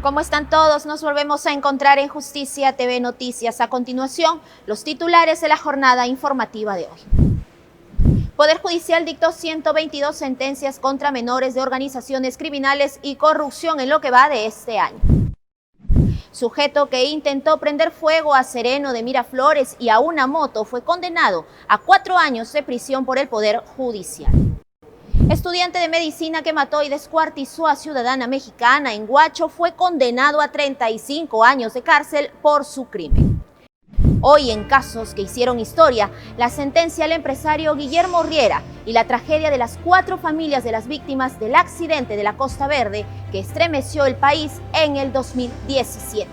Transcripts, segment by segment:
¿Cómo están todos? Nos volvemos a encontrar en Justicia TV Noticias. A continuación, los titulares de la jornada informativa de hoy. Poder Judicial dictó 122 sentencias contra menores de organizaciones criminales y corrupción en lo que va de este año. Sujeto que intentó prender fuego a Sereno de Miraflores y a una moto fue condenado a 4 años de prisión por el Poder Judicial. Estudiante de medicina que mató y descuartizó a ciudadana mexicana en Huacho fue condenado a 35 años de cárcel por su crimen. Hoy, en casos que hicieron historia, la sentencia al empresario Guillermo Riera y la tragedia de las 4 familias de las víctimas del accidente de la Costa Verde que estremeció el país en el 2017.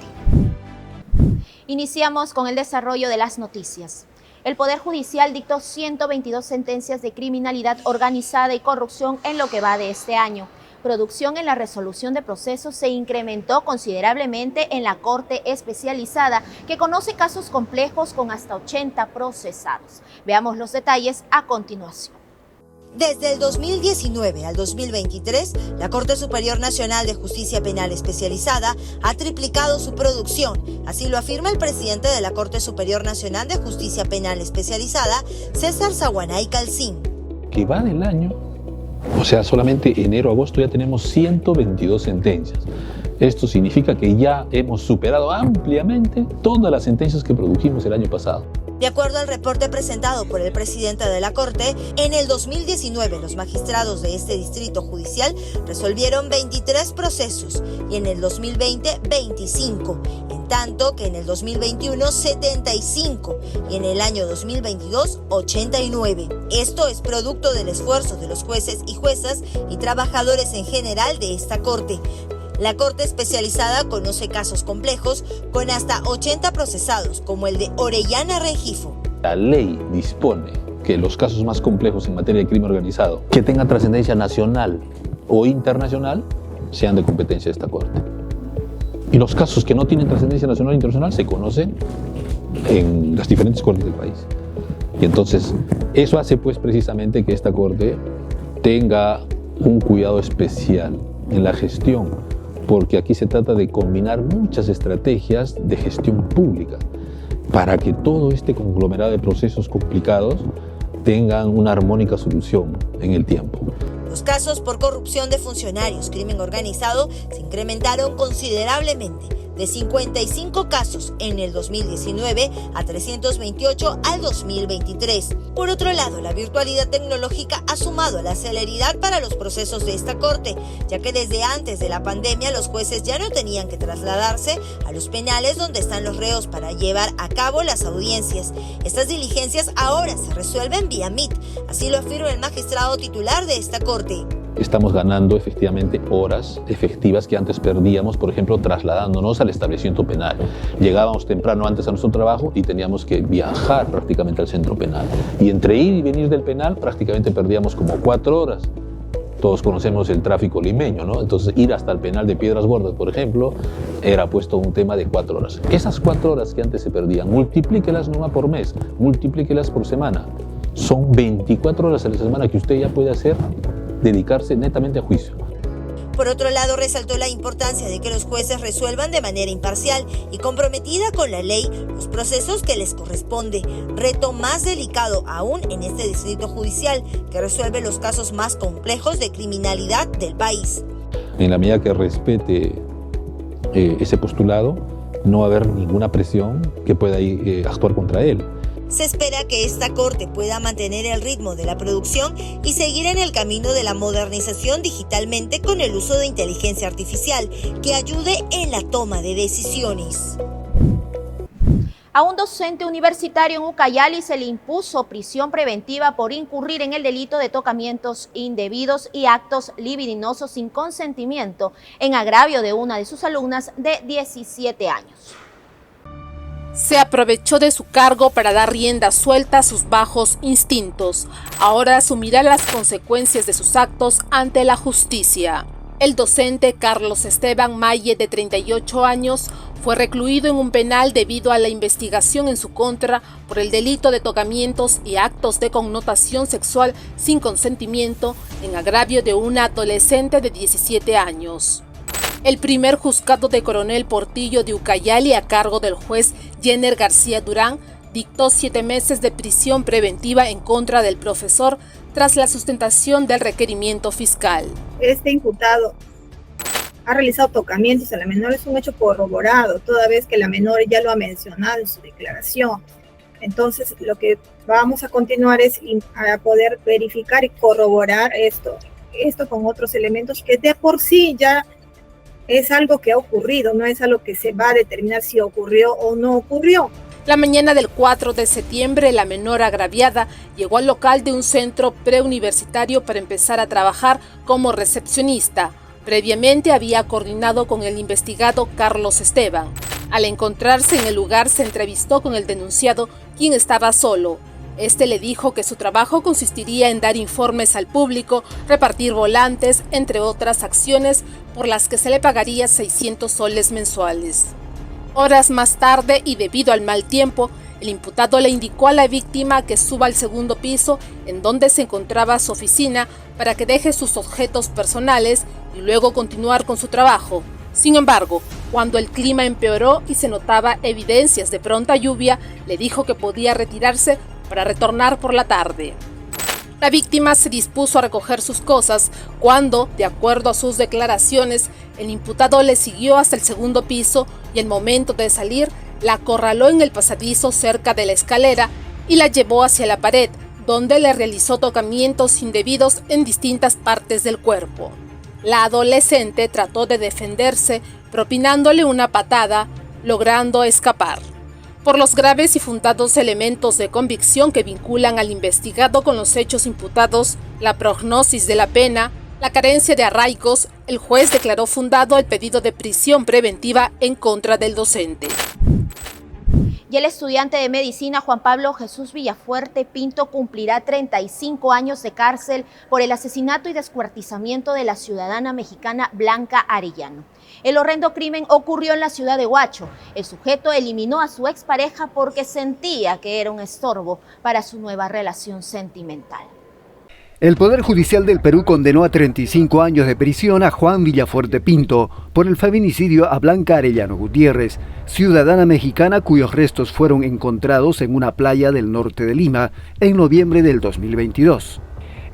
Iniciamos con el desarrollo de las noticias. El Poder Judicial dictó 122 sentencias de criminalidad organizada y corrupción en lo que va de este año. Producción en la resolución de procesos se incrementó considerablemente en la Corte Especializada, que conoce casos complejos con hasta 80 procesados. Veamos los detalles a continuación. Desde el 2019 al 2023, la Corte Superior Nacional de Justicia Penal Especializada ha triplicado su producción. Así lo afirma el presidente de la Corte Superior Nacional de Justicia Penal Especializada, César Zaguanay Calcín. Que va del año, o sea, solamente enero-agosto ya tenemos 122 sentencias. Esto significa que ya hemos superado ampliamente todas las sentencias que produjimos el año pasado. De acuerdo al reporte presentado por el presidente de la Corte, en el 2019 los magistrados de este distrito judicial resolvieron 23 procesos y en el 2020 25, en tanto que en el 2021 75 y en el año 2022 89. Esto es producto del esfuerzo de los jueces y juezas y trabajadores en general de esta Corte. La Corte Especializada conoce casos complejos con hasta 80 procesados, como el de Orellana Rengifo. La ley dispone que los casos más complejos en materia de crimen organizado, que tengan trascendencia nacional o internacional, sean de competencia de esta Corte. Y los casos que no tienen trascendencia nacional o internacional se conocen en las diferentes cortes del país. Y entonces, eso hace pues precisamente que esta Corte tenga un cuidado especial en la gestión, porque aquí se trata de combinar muchas estrategias de gestión pública para que todo este conglomerado de procesos complicados tengan una armónica solución en el tiempo. Los casos por corrupción de funcionarios, crimen organizado, se incrementaron considerablemente, de 55 casos en el 2019 a 328 al 2023. Por otro lado, la virtualidad tecnológica ha sumado a la celeridad para los procesos de esta Corte, ya que desde antes de la pandemia los jueces ya no tenían que trasladarse a los penales donde están los reos para llevar a cabo las audiencias. Estas diligencias ahora se resuelven vía Meet, así lo afirma el magistrado titular de esta Corte. Estamos ganando efectivamente horas efectivas que antes perdíamos, por ejemplo, trasladándonos al establecimiento penal. Llegábamos temprano antes a nuestro trabajo y teníamos que viajar prácticamente al centro penal. Y entre ir y venir del penal prácticamente perdíamos como 4 horas. Todos conocemos el tráfico limeño, ¿no? Entonces ir hasta el penal de Piedras Gordas, por ejemplo, era puesto un tema de 4 horas. Esas 4 horas que antes se perdían, multiplíquelas no por mes, multiplíquelas por semana. Son 24 horas a la semana que usted ya puede hacer, dedicarse netamente a juicio. Por otro lado, resaltó la importancia de que los jueces resuelvan de manera imparcial y comprometida con la ley los procesos que les corresponde, reto más delicado aún en este distrito judicial que resuelve los casos más complejos de criminalidad del país. En la medida que respete ese postulado, no va a haber ninguna presión que pueda actuar contra él. Se espera que esta Corte pueda mantener el ritmo de la producción y seguir en el camino de la modernización digitalmente con el uso de inteligencia artificial que ayude en la toma de decisiones. A un docente universitario en Ucayali se le impuso prisión preventiva por incurrir en el delito de tocamientos indebidos y actos libidinosos sin consentimiento en agravio de una de sus alumnas de 17 años. Se aprovechó de su cargo para dar rienda suelta a sus bajos instintos. Ahora asumirá las consecuencias de sus actos ante la justicia. El docente Carlos Esteban Maye, de 38 años, fue recluido en un penal debido a la investigación en su contra por el delito de tocamientos y actos de connotación sexual sin consentimiento en agravio de una adolescente de 17 años. El primer juzgado de Coronel Portillo de Ucayali, a cargo del juez Jenner García Durán, dictó 7 meses de prisión preventiva en contra del profesor tras la sustentación del requerimiento fiscal. Este imputado ha realizado tocamientos a la menor, es un hecho corroborado, toda vez que la menor ya lo ha mencionado en su declaración. Entonces, lo que vamos a continuar es a poder verificar y corroborar esto con otros elementos que de por sí ya es algo que ha ocurrido, no es algo que se va a determinar si ocurrió o no ocurrió. La mañana del 4 de septiembre, la menor agraviada llegó al local de un centro preuniversitario para empezar a trabajar como recepcionista. Previamente había coordinado con el investigado Carlos Esteban. Al encontrarse en el lugar, se entrevistó con el denunciado, quien estaba solo. Este le dijo que su trabajo consistiría en dar informes al público, repartir volantes, entre otras acciones por las que se le pagaría 600 soles mensuales. Horas más tarde, y debido al mal tiempo, el imputado le indicó a la víctima que suba al segundo piso, en donde se encontraba su oficina, para que deje sus objetos personales y luego continuar con su trabajo. Sin embargo, cuando el clima empeoró y se notaba evidencias de pronta lluvia, le dijo que podía retirarse para retornar por la tarde. La víctima se dispuso a recoger sus cosas cuando, de acuerdo a sus declaraciones, el imputado le siguió hasta el segundo piso y al momento de salir, la acorraló en el pasadizo cerca de la escalera y la llevó hacia la pared, donde le realizó tocamientos indebidos en distintas partes del cuerpo. La adolescente trató de defenderse, propinándole una patada, logrando escapar. Por los graves y fundados elementos de convicción que vinculan al investigado con los hechos imputados, la prognosis de la pena, la carencia de arraigos, el juez declaró fundado el pedido de prisión preventiva en contra del docente. Y el estudiante de medicina Juan Pablo Jesús Villafuerte Pinto cumplirá 35 años de cárcel por el asesinato y descuartizamiento de la ciudadana mexicana Blanca Arellano. El horrendo crimen ocurrió en la ciudad de Huacho. El sujeto eliminó a su expareja porque sentía que era un estorbo para su nueva relación sentimental. El Poder Judicial del Perú condenó a 35 años de prisión a Juan Villafuerte Pinto por el feminicidio a Blanca Arellano Gutiérrez, ciudadana mexicana cuyos restos fueron encontrados en una playa del norte de Lima en noviembre del 2022.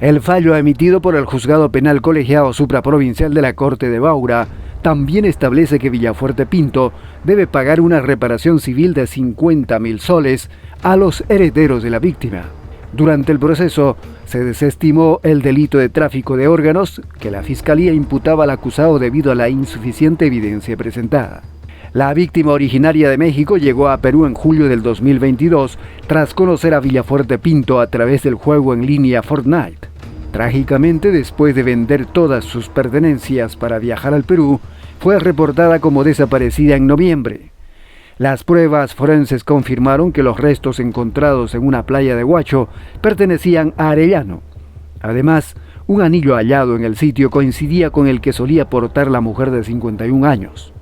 El fallo emitido por el Juzgado Penal Colegiado Supraprovincial de la Corte de Baura también establece que Villafuerte Pinto debe pagar una reparación civil de 50.000 soles a los herederos de la víctima. Durante el proceso, se desestimó el delito de tráfico de órganos que la Fiscalía imputaba al acusado debido a la insuficiente evidencia presentada. La víctima originaria de México llegó a Perú en julio del 2022 tras conocer a Villafuerte Pinto a través del juego en línea Fortnite. Trágicamente, después de vender todas sus pertenencias para viajar al Perú, fue reportada como desaparecida en noviembre. Las pruebas forenses confirmaron que los restos encontrados en una playa de Huacho pertenecían a Arellano. Además, un anillo hallado en el sitio coincidía con el que solía portar la mujer de 51 años.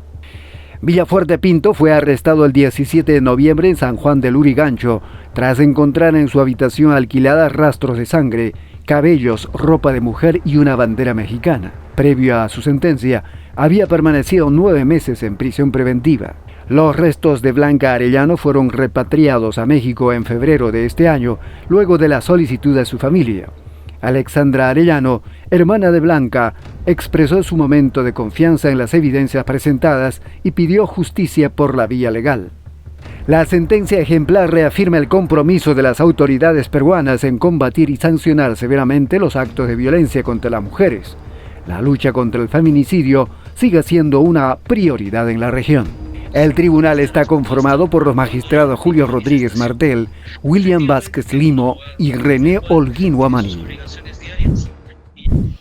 Villafuerte Pinto fue arrestado el 17 de noviembre en San Juan del Lurigancho, tras encontrar en su habitación alquilada rastros de sangre, cabellos, ropa de mujer y una bandera mexicana. Previo a su sentencia, había permanecido 9 meses en prisión preventiva. Los restos de Blanca Arellano fueron repatriados a México en febrero de este año, luego de la solicitud de su familia. Alexandra Arellano, hermana de Blanca, expresó su momento de confianza en las evidencias presentadas y pidió justicia por la vía legal. La sentencia ejemplar reafirma el compromiso de las autoridades peruanas en combatir y sancionar severamente los actos de violencia contra las mujeres. La lucha contra el feminicidio sigue siendo una prioridad en la región. El tribunal está conformado por los magistrados Julio Rodríguez Martel, William Vázquez Limo y René Holguín Guamaní.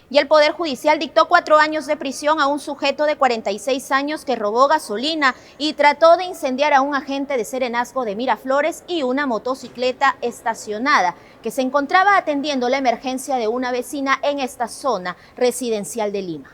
Y el Poder Judicial dictó 4 años de prisión a un sujeto de 46 años que robó gasolina y trató de incendiar a un agente de Serenazgo de Miraflores y una motocicleta estacionada que se encontraba atendiendo la emergencia de una vecina en esta zona residencial de Lima.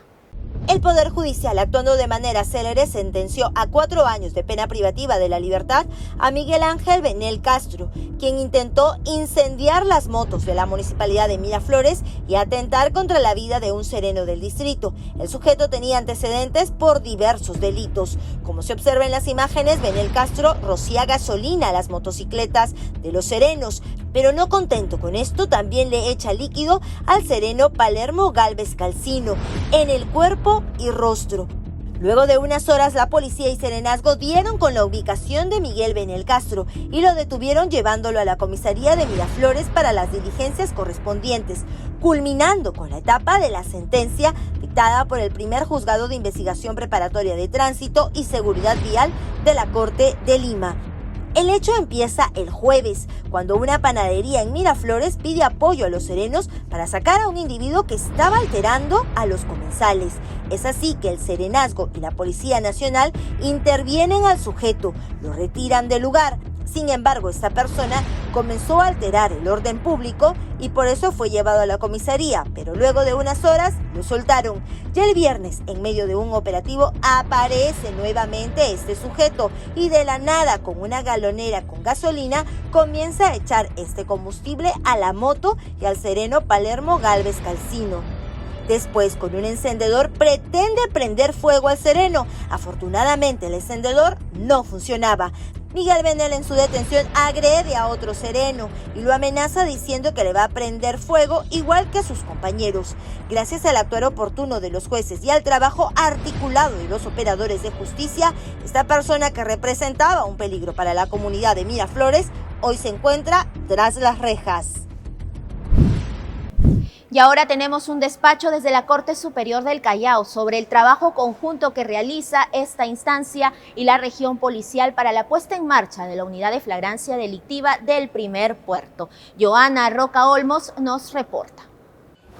El Poder Judicial, actuando de manera célere, sentenció a 4 años de pena privativa de la libertad a Miguel Ángel Benel Castro, quien intentó incendiar las motos de la municipalidad de Miraflores y atentar contra la vida de un sereno del distrito. El sujeto tenía antecedentes por diversos delitos. Como se observa en las imágenes, Benel Castro rocía gasolina a las motocicletas de los serenos, pero no contento con esto, también le echa líquido al sereno Palermo Galvez Calcino en el cuerpo y rostro. Luego de unas horas, la policía y Serenazgo dieron con la ubicación de Miguel Benel Castro y lo detuvieron llevándolo a la comisaría de Miraflores para las diligencias correspondientes, culminando con la etapa de la sentencia dictada por el primer juzgado de investigación preparatoria de tránsito y seguridad vial de la Corte de Lima. El hecho empieza el jueves, cuando una panadería en Miraflores pide apoyo a los serenos para sacar a un individuo que estaba alterando a los comensales. Es así que el Serenazgo y la Policía Nacional intervienen al sujeto, lo retiran del lugar. Sin embargo, esta persona comenzó a alterar el orden público y por eso fue llevado a la comisaría, pero luego de unas horas lo soltaron. Ya el viernes, en medio de un operativo, aparece nuevamente este sujeto y de la nada, con una galonera con gasolina, comienza a echar este combustible a la moto y al sereno Palermo Galvez Calcino. Después, con un encendedor, pretende prender fuego al sereno. Afortunadamente, el encendedor no funcionaba. Miguel Benel, en su detención, agrede a otro sereno y lo amenaza diciendo que le va a prender fuego igual que a sus compañeros. Gracias al actuar oportuno de los jueces y al trabajo articulado de los operadores de justicia, esta persona que representaba un peligro para la comunidad de Miraflores hoy se encuentra tras las rejas. Y ahora tenemos un despacho desde la Corte Superior del Callao sobre el trabajo conjunto que realiza esta instancia y la región policial para la puesta en marcha de la unidad de flagrancia delictiva del primer puerto. Joana Roca Olmos nos reporta.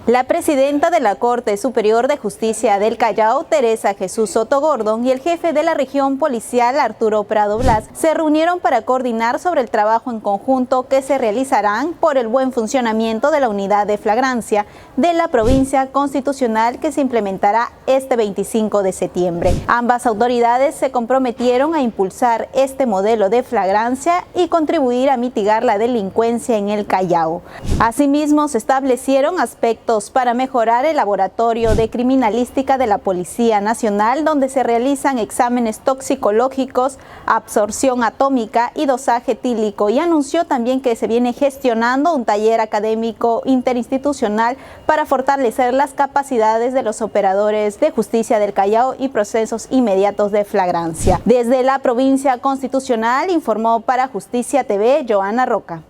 La presidenta de la Corte Superior de Justicia del Callao, Teresa Jesús Soto Gordon, y el jefe de la región policial, Arturo Prado Blas, se reunieron para coordinar sobre el trabajo en conjunto que se realizarán por el buen funcionamiento de la unidad de flagrancia de la provincia constitucional que se implementará este 25 de septiembre. Ambas autoridades se comprometieron a impulsar este modelo de flagrancia y contribuir a mitigar la delincuencia en el Callao. Asimismo, se establecieron aspectos para mejorar el laboratorio de criminalística de la Policía Nacional, donde se realizan exámenes toxicológicos, absorción atómica y dosaje etílico, y anunció también que se viene gestionando un taller académico interinstitucional para fortalecer las capacidades de los operadores de justicia del Callao y procesos inmediatos de flagrancia. Desde la provincia constitucional informó para Justicia TV Joana Roca.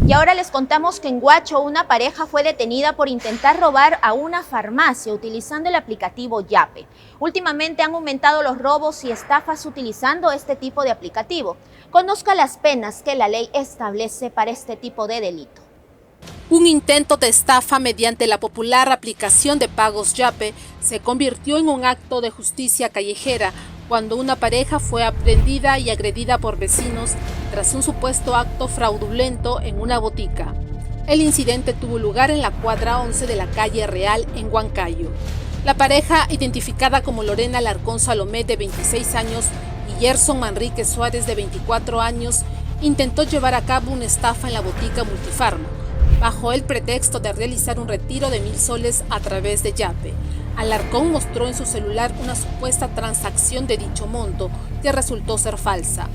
Y ahora les contamos que en Huacho una pareja fue detenida por intentar robar a una farmacia utilizando el aplicativo Yape. Últimamente han aumentado los robos y estafas utilizando este tipo de aplicativo. Conozca las penas que la ley establece para este tipo de delito. Un intento de estafa mediante la popular aplicación de pagos Yape se convirtió en un acto de justicia callejera cuando una pareja fue aprehendida y agredida por vecinos tras un supuesto acto fraudulento en una botica. El incidente tuvo lugar en la cuadra 11 de la calle Real en Huancayo. La pareja, identificada como Lorena Alarcón Salomé, de 26 años, y Gerson Manrique Suárez, de 24 años, intentó llevar a cabo una estafa en la botica Multifarma, bajo el pretexto de realizar un retiro de 1,000 soles a través de Yape. Alarcón mostró en su celular una supuesta transacción de dicho monto, que resultó ser falsa.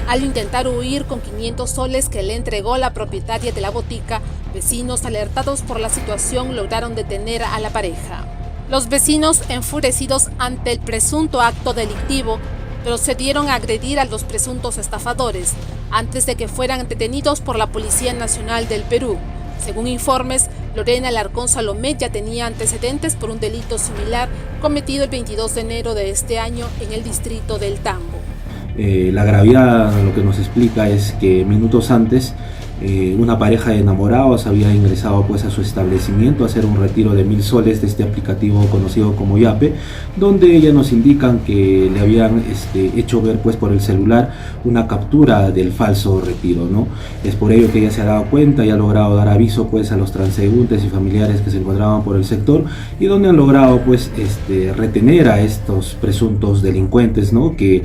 Al intentar huir con 500 soles que le entregó la propietaria de la botica, vecinos alertados por la situación lograron detener a la pareja. Los vecinos, enfurecidos ante el presunto acto delictivo, procedieron a agredir a los presuntos estafadores antes de que fueran detenidos por la Policía Nacional del Perú. Según informes, Lorena Alarcón Salomé ya tenía antecedentes por un delito similar cometido el 22 de enero de este año en el distrito del Tambo. La gravedad lo que nos explica es que minutos antes una pareja de enamorados había ingresado pues a su establecimiento a hacer un retiro de 1000 soles de este aplicativo conocido como Yape, donde ellas nos indican que le habían hecho ver pues por el celular una captura del falso retiro, ¿no? Es por ello que ella se ha dado cuenta y ha logrado dar aviso pues a los transeúntes y familiares que se encontraban por el sector, y donde han logrado pues retener a estos presuntos delincuentes, ¿no? Que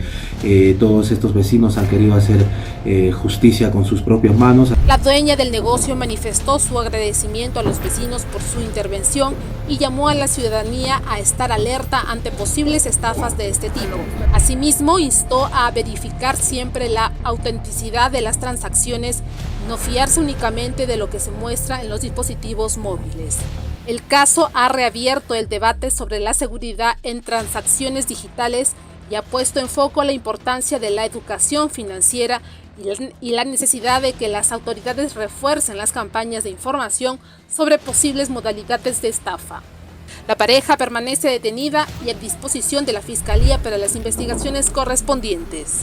todos estos vecinos han querido hacer justicia con sus propias manos. La dueña del negocio manifestó su agradecimiento a los vecinos por su intervención y llamó a la ciudadanía a estar alerta ante posibles estafas de este tipo. Asimismo, instó a verificar siempre la autenticidad de las transacciones, no fiarse únicamente de lo que se muestra en los dispositivos móviles. El caso ha reabierto el debate sobre la seguridad en transacciones digitales y ha puesto en foco la importancia de la educación financiera y la necesidad de que las autoridades refuercen las campañas de información sobre posibles modalidades de estafa. La pareja permanece detenida y a disposición de la Fiscalía para las investigaciones correspondientes.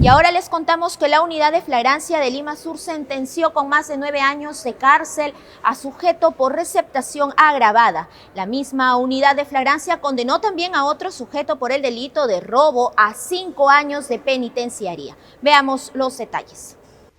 Y ahora les contamos que la Unidad de Flagrancia de Lima Sur sentenció con más de 9 años de cárcel a sujeto por receptación agravada. La misma Unidad de Flagrancia condenó también a otro sujeto por el delito de robo a 5 años de penitenciaría. Veamos los detalles.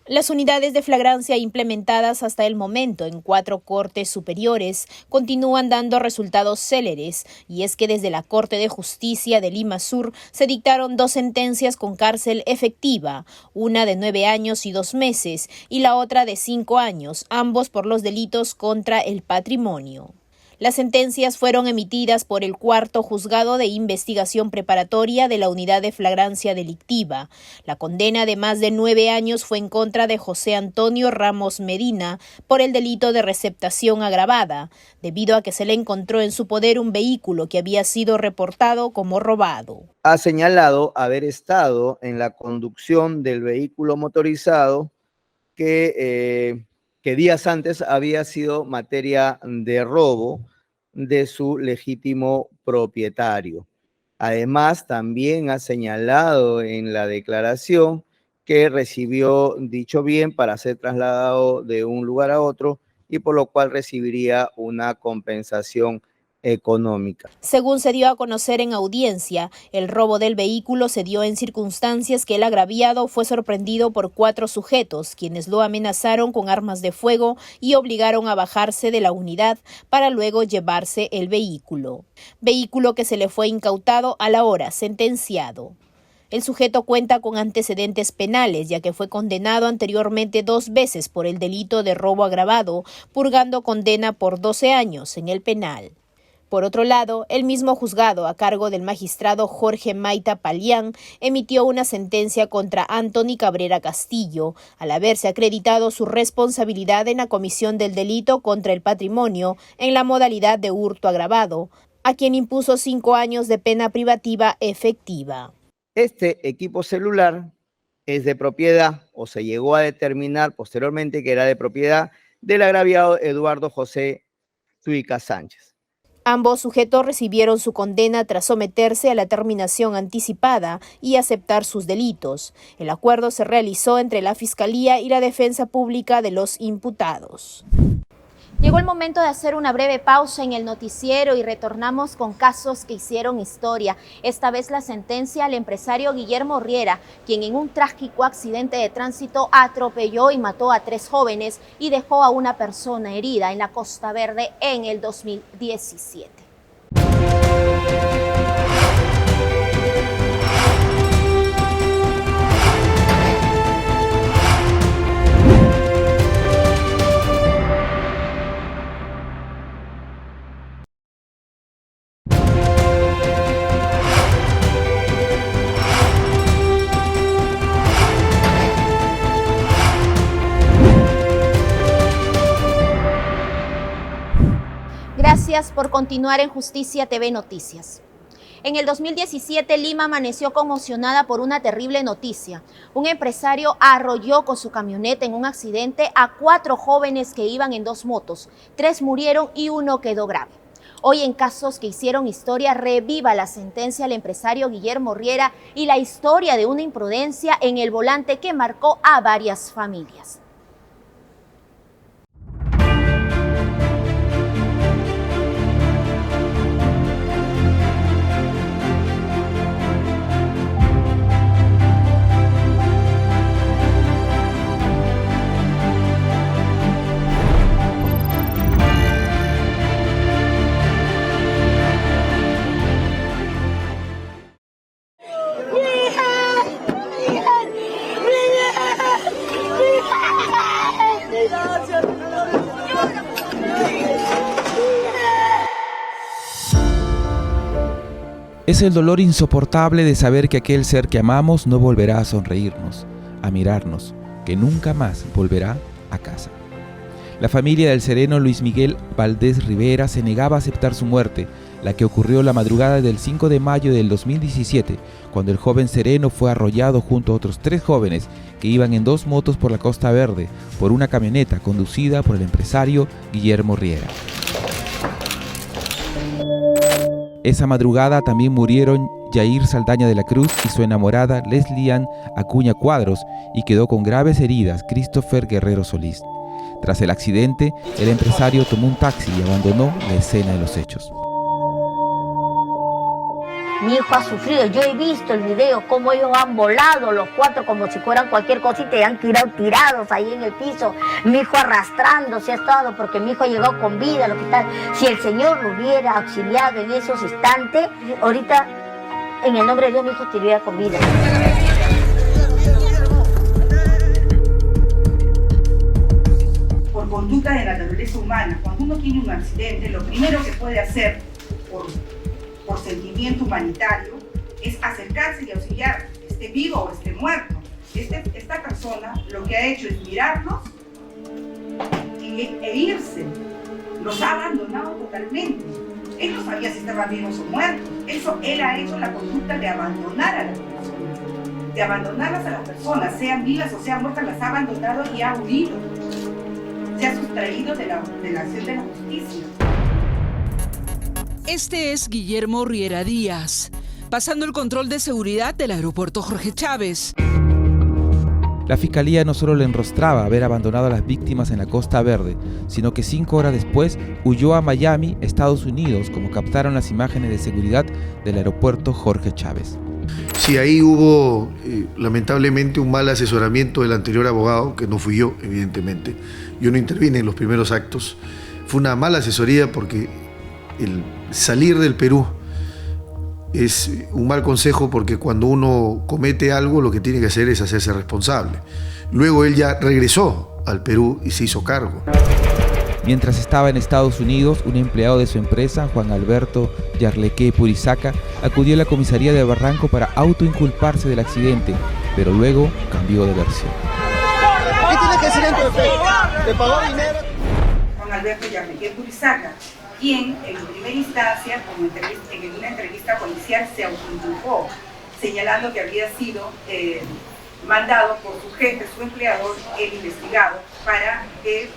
Las unidades de flagrancia implementadas hasta el momento en 4 cortes superiores continúan dando resultados céleres, y es que desde la Corte de Justicia de Lima Sur se dictaron 2 sentencias con cárcel efectiva, una de 9 años y 2 meses y la otra de 5 años, ambos por los delitos contra el patrimonio. Las sentencias fueron emitidas por el 4º Juzgado de Investigación Preparatoria de la Unidad de Flagrancia Delictiva. La condena de más de 9 años fue en contra de José Antonio Ramos Medina por el delito de receptación agravada, debido a que se le encontró en su poder un vehículo que había sido reportado como robado. Ha señalado haber estado en la conducción del vehículo motorizado que días antes había sido materia de robo de su legítimo propietario. Además, también ha señalado en la declaración que recibió dicho bien para ser trasladado de un lugar a otro y por lo cual recibiría una compensación económica. Según se dio a conocer en audiencia, el robo del vehículo se dio en circunstancias que el agraviado fue sorprendido por 4 sujetos, quienes lo amenazaron con armas de fuego y obligaron a bajarse de la unidad para luego llevarse el vehículo que se le fue incautado a la hora sentenciado. El sujeto cuenta con antecedentes penales, ya que fue condenado anteriormente 2 veces por el delito de robo agravado, purgando condena por 12 años en el penal. Por otro lado, el mismo juzgado, a cargo del magistrado Jorge Maita Palián, emitió una sentencia contra Anthony Cabrera Castillo, al haberse acreditado su responsabilidad en la comisión del delito contra el patrimonio en la modalidad de hurto agravado, a quien impuso 5 años de pena privativa efectiva. Este equipo celular es de propiedad, o se llegó a determinar posteriormente que era de propiedad del agraviado Eduardo José Tuica Sánchez. Ambos sujetos recibieron su condena tras someterse a la terminación anticipada y aceptar sus delitos. El acuerdo se realizó entre la Fiscalía y la Defensa Pública de los imputados. Llegó el momento de hacer una breve pausa en el noticiero y retornamos con casos que hicieron historia. Esta vez la sentencia al empresario Guillermo Riera, quien en un trágico accidente de tránsito atropelló y mató a 3 jóvenes y dejó a una persona herida en la Costa Verde en el 2017. Gracias por continuar en Justicia TV Noticias. En el 2017, Lima amaneció conmocionada por una terrible noticia. Un empresario arrolló con su camioneta en un accidente a 4 jóvenes que iban en 2 motos. 3 murieron y 1 quedó grave. Hoy en Casos que hicieron historia reviva la sentencia al empresario Guillermo Riera y la historia de una imprudencia en el volante que marcó a varias familias. Es el dolor insoportable de saber que aquel ser que amamos no volverá a sonreírnos, a mirarnos, que nunca más volverá a casa. La familia del sereno Luis Miguel Valdés Rivera se negaba a aceptar su muerte, la que ocurrió la madrugada del 5 de mayo del 2017, cuando el joven sereno fue arrollado junto a otros 3 jóvenes que iban en 2 motos por la Costa Verde, por una camioneta conducida por el empresario Guillermo Riera. Esa madrugada también murieron Yair Saldaña de la Cruz y su enamorada Leslie Ann Acuña Cuadros, y quedó con graves heridas Christopher Guerrero Solís. Tras el accidente, el empresario tomó un taxi y abandonó la escena de los hechos. Mi hijo ha sufrido, yo he visto el video, cómo ellos han volado los 4 como si fueran cualquier cosita y han quedado tirados ahí en el piso. Mi hijo arrastrándose ha estado porque mi hijo ha llegado con vida al hospital. Si el Señor lo hubiera auxiliado en esos instantes, ahorita, en el nombre de Dios, mi hijo estaría con vida. Por conducta de la naturaleza humana, cuando uno tiene un accidente, lo primero que puede hacer por sentimiento humanitario es acercarse y auxiliar, esté vivo o esté muerto. Esta persona lo que ha hecho es mirarlos e irse. Los ha abandonado totalmente. Él no sabía si estaban vivos o muertos. Él ha hecho la conducta de abandonar a las personas, de abandonarlas a las personas, sean vivas o sean muertas, las ha abandonado y ha huido. Se ha sustraído de la acción de la justicia. Este es Guillermo Riera Díaz, pasando el control de seguridad del aeropuerto Jorge Chávez. La fiscalía no solo le enrostraba haber abandonado a las víctimas en la Costa Verde, sino que 5 horas después huyó a Miami, Estados Unidos, como captaron las imágenes de seguridad del aeropuerto Jorge Chávez. Sí, ahí hubo lamentablemente un mal asesoramiento del anterior abogado, que no fui yo, evidentemente. Yo no intervine en los primeros actos. Fue una mala asesoría porque el salir del Perú es un mal consejo, porque cuando uno comete algo lo que tiene que hacer es hacerse responsable. Luego él ya regresó al Perú y se hizo cargo. Mientras estaba en Estados Unidos, un empleado de su empresa, Juan Alberto Yarleque Purizaca, acudió a la comisaría de Barranco para autoinculparse del accidente, pero luego cambió de versión. ¿Qué tiene que decir en usted? ¿Le pagó dinero? Juan Alberto Yarleque Purizaca, quien en primera instancia, en una entrevista policial, se autoinculpó, señalando que había sido mandado por su jefe, su empleador, el investigado, para que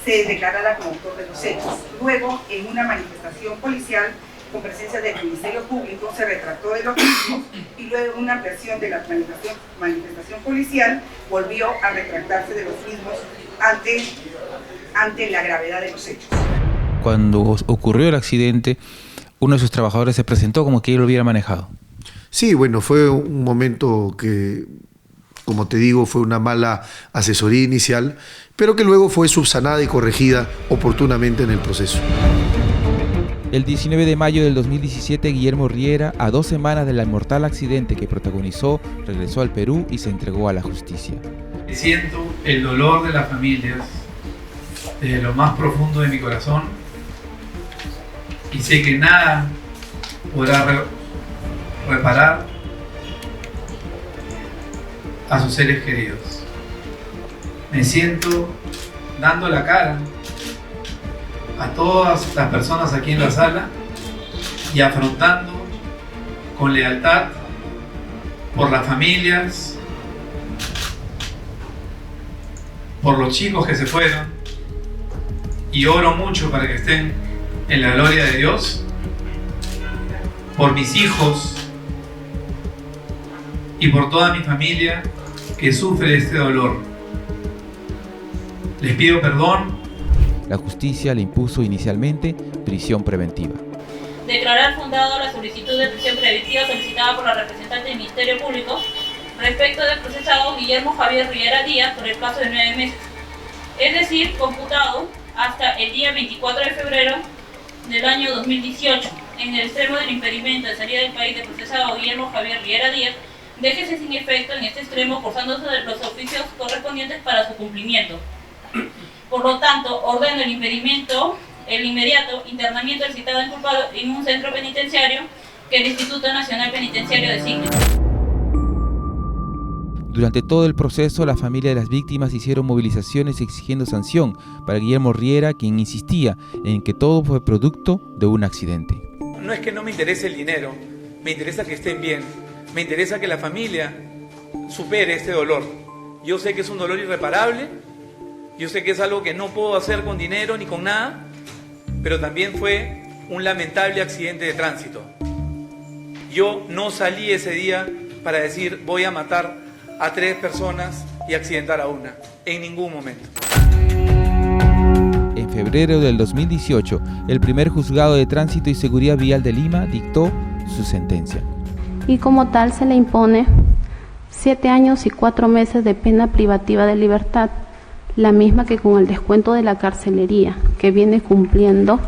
se declarara como autor de los hechos. Luego, en una manifestación policial, con presencia del Ministerio Público, se retractó de los mismos, y luego en una ampliación de la manifestación policial volvió a retractarse de los mismos ante la gravedad de los hechos. Cuando ocurrió el accidente, uno de sus trabajadores se presentó como que él lo hubiera manejado. Sí, bueno, fue un momento que, como te digo, fue una mala asesoría inicial, pero que luego fue subsanada y corregida oportunamente en el proceso. El 19 de mayo del 2017, Guillermo Riera, a 2 semanas del mortal accidente que protagonizó, regresó al Perú y se entregó a la justicia. Siento el dolor de las familias desde lo más profundo de mi corazón, y sé que nada podrá reparar a sus seres queridos. Me siento dando la cara a todas las personas aquí en la sala y afrontando con lealtad por las familias, por los chicos que se fueron, y oro mucho para que estén en la gloria de Dios, por mis hijos y por toda mi familia que sufre este dolor. Les pido perdón. La justicia le impuso inicialmente prisión preventiva. Declarar fundado la solicitud de prisión preventiva solicitada por la representante del Ministerio Público respecto del procesado Guillermo Javier Riera Díaz por el plazo de 9 meses, es decir, computado hasta el día 24 de febrero del año 2018, en el extremo del impedimento de salida del país del procesado Guillermo Javier Riera Díaz, déjese sin efecto en este extremo forzándose los oficios correspondientes para su cumplimiento. Por lo tanto, ordeno el inmediato internamiento del citado inculpado en un centro penitenciario que el Instituto Nacional Penitenciario designe. Durante todo el proceso, la familia de las víctimas hicieron movilizaciones exigiendo sanción para Guillermo Riera, quien insistía en que todo fue producto de un accidente. No es que no me interese el dinero, me interesa que estén bien, me interesa que la familia supere este dolor. Yo sé que es un dolor irreparable, yo sé que es algo que no puedo hacer con dinero ni con nada, pero también fue un lamentable accidente de tránsito. Yo no salí ese día para decir voy a matar a 3 personas y accidentar a una, en ningún momento. En febrero del 2018, el primer juzgado de Tránsito y Seguridad Vial de Lima dictó su sentencia. Y como tal se le impone 7 años y 4 meses de pena privativa de libertad, la misma que con el descuento de la carcelería, que viene cumpliendo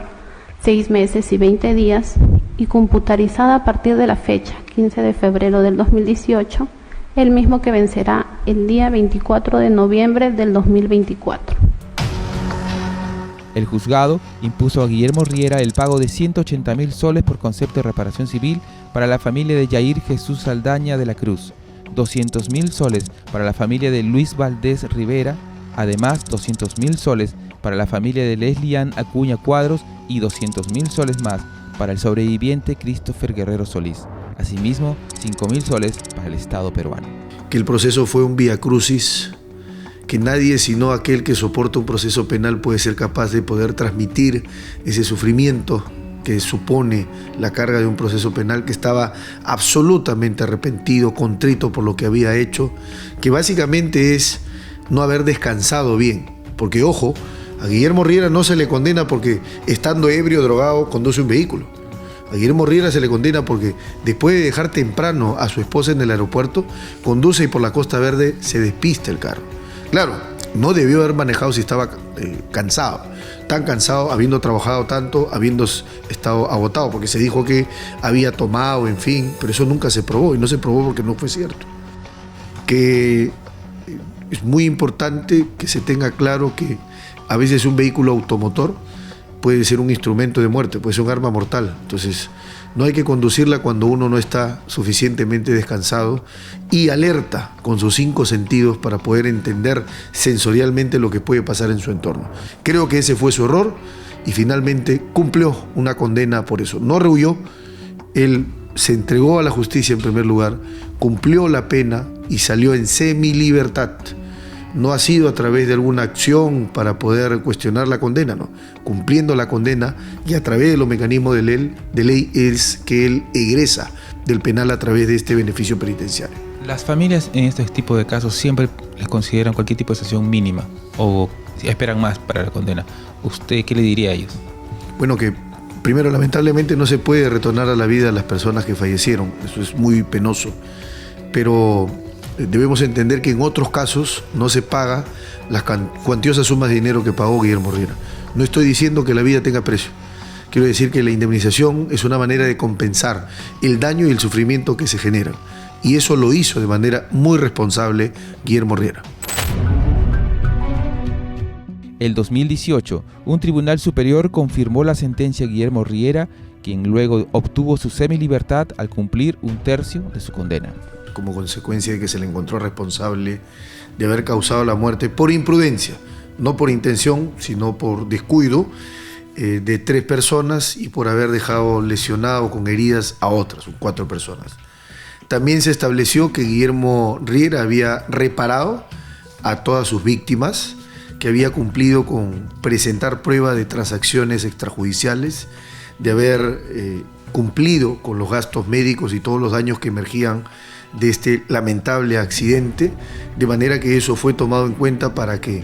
6 meses y 20 días, y computarizada a partir de la fecha 15 de febrero del 2018, el mismo que vencerá el día 24 de noviembre del 2024. El juzgado impuso a Guillermo Riera el pago de 180.000 soles por concepto de reparación civil para la familia de Yair Jesús Saldaña de la Cruz, 200.000 soles para la familia de Luis Valdés Rivera, además 200.000 soles para la familia de Leslie Ann Acuña Cuadros y 200.000 soles más para el sobreviviente Christopher Guerrero Solís. Asimismo, 5.000 soles para el Estado peruano. Que el proceso fue un vía crucis, que nadie sino aquel que soporta un proceso penal puede ser capaz de poder transmitir ese sufrimiento que supone la carga de un proceso penal, que estaba absolutamente arrepentido, contrito por lo que había hecho, que básicamente es no haber descansado bien. Porque, ojo, a Guillermo Riera no se le condena porque estando ebrio o drogado conduce un vehículo. A Guillermo Riera se le condena porque después de dejar temprano a su esposa en el aeropuerto, conduce y por la Costa Verde se despista el carro. Claro, no debió haber manejado si estaba cansado, tan cansado, habiendo trabajado tanto, habiendo estado agotado, porque se dijo que había tomado, en fin, pero eso nunca se probó y no se probó porque no fue cierto. Que es muy importante que se tenga claro que a veces un vehículo automotor puede ser un instrumento de muerte, puede ser un arma mortal. Entonces, no hay que conducirla cuando uno no está suficientemente descansado y alerta con sus 5 sentidos para poder entender sensorialmente lo que puede pasar en su entorno. Creo que ese fue su error y finalmente cumplió una condena por eso. No rehuyó, él se entregó a la justicia en primer lugar, cumplió la pena y salió en semilibertad. No ha sido a través de alguna acción para poder cuestionar la condena, no. Cumpliendo la condena y a través de los mecanismos de ley es que él egresa del penal a través de este beneficio penitenciario. Las familias en este tipo de casos siempre les consideran cualquier tipo de sanción mínima o esperan más para la condena. ¿Usted qué le diría a ellos? Bueno, que primero, lamentablemente no se puede retornar a la vida a las personas que fallecieron. Eso es muy penoso. Pero debemos entender que en otros casos no se paga las cuantiosas sumas de dinero que pagó Guillermo Riera. No estoy diciendo que la vida tenga precio. Quiero decir que la indemnización es una manera de compensar el daño y el sufrimiento que se generan. Y eso lo hizo de manera muy responsable Guillermo Riera. El 2018, un tribunal superior confirmó la sentencia a Guillermo Riera, quien luego obtuvo su semilibertad al cumplir 1/3 de su condena. Como consecuencia de que se le encontró responsable de haber causado la muerte por imprudencia, no por intención, sino por descuido de 3 personas y por haber dejado lesionado con heridas a otras, 4 personas. También se estableció que Guillermo Riera había reparado a todas sus víctimas, que había cumplido con presentar prueba de transacciones extrajudiciales, de haber cumplido con los gastos médicos y todos los daños que emergían de este lamentable accidente, de manera que eso fue tomado en cuenta para que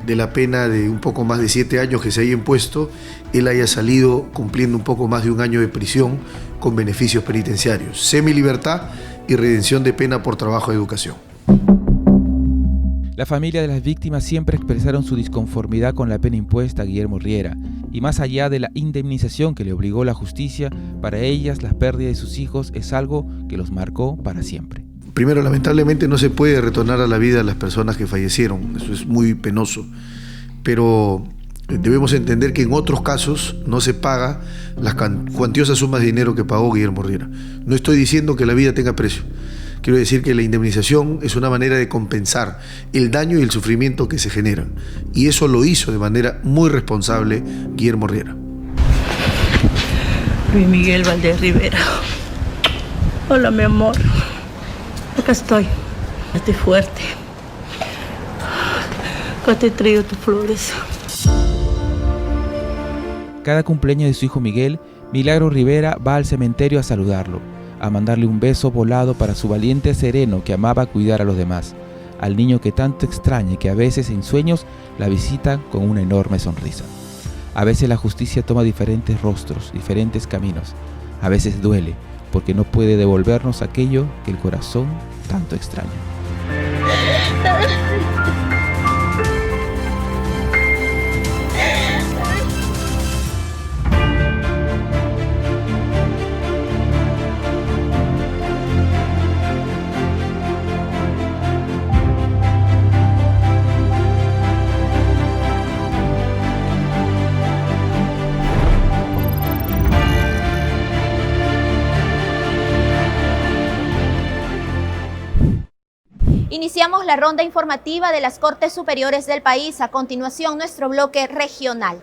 de la pena de un poco más de 7 años que se haya impuesto, él haya salido cumpliendo un poco más de 1 año de prisión con beneficios penitenciarios, semilibertad y redención de pena por trabajo de educación. La familia de las víctimas siempre expresaron su disconformidad con la pena impuesta a Guillermo Riera, y más allá de la indemnización que le obligó la justicia, para ellas la pérdida de sus hijos es algo que los marcó para siempre. Primero, lamentablemente no se puede retornar a la vida a las personas que fallecieron, eso es muy penoso, pero debemos entender que en otros casos no se paga las cuantiosas sumas de dinero que pagó Guillermo Riera. No estoy diciendo que la vida tenga precio. Quiero decir que la indemnización es una manera de compensar el daño y el sufrimiento que se generan. Y eso lo hizo de manera muy responsable Guillermo Riera. Luis Miguel Valdés Rivera. Hola, mi amor. Acá estoy. Estoy fuerte. Acá te traigo tus flores. Cada cumpleaños de su hijo Miguel, Milagro Rivera va al cementerio a saludarlo, a mandarle un beso volado para su valiente sereno que amaba cuidar a los demás, al niño que tanto extraña y que a veces en sueños la visita con una enorme sonrisa. A veces la justicia toma diferentes rostros, diferentes caminos. A veces duele, porque no puede devolvernos aquello que el corazón tanto extraña. Iniciamos la ronda informativa de las Cortes Superiores del país. A continuación, nuestro bloque regional.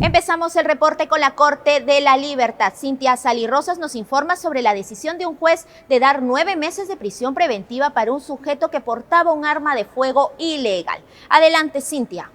Empezamos el reporte con la Corte de la Libertad. Cintia Sali Rosas nos informa sobre la decisión de un juez de dar 9 meses de prisión preventiva para un sujeto que portaba un arma de fuego ilegal. Adelante, Cintia.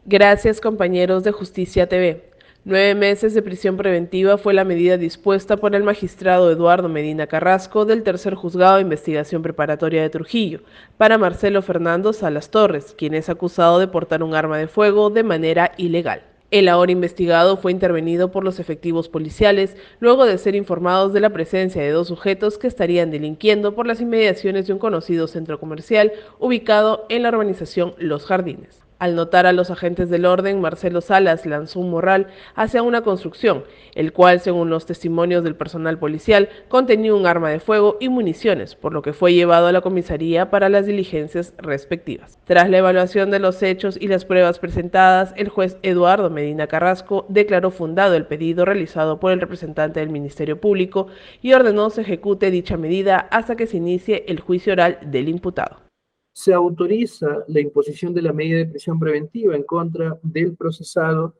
Gracias, compañeros de Justicia TV. 9 meses de prisión preventiva fue la medida dispuesta por el magistrado Eduardo Medina Carrasco del Tercer Juzgado de Investigación Preparatoria de Trujillo para Marcelo Fernando Salas Torres, quien es acusado de portar un arma de fuego de manera ilegal. El ahora investigado fue intervenido por los efectivos policiales luego de ser informados de la presencia de 2 sujetos que estarían delinquiendo por las inmediaciones de un conocido centro comercial ubicado en la urbanización Los Jardines. Al notar a los agentes del orden, Marcelo Salas lanzó un morral hacia una construcción, el cual, según los testimonios del personal policial, contenía un arma de fuego y municiones, por lo que fue llevado a la comisaría para las diligencias respectivas. Tras la evaluación de los hechos y las pruebas presentadas, el juez Eduardo Medina Carrasco declaró fundado el pedido realizado por el representante del Ministerio Público y ordenó se ejecute dicha medida hasta que se inicie el juicio oral del imputado. Se autoriza la imposición de la medida de prisión preventiva en contra del procesado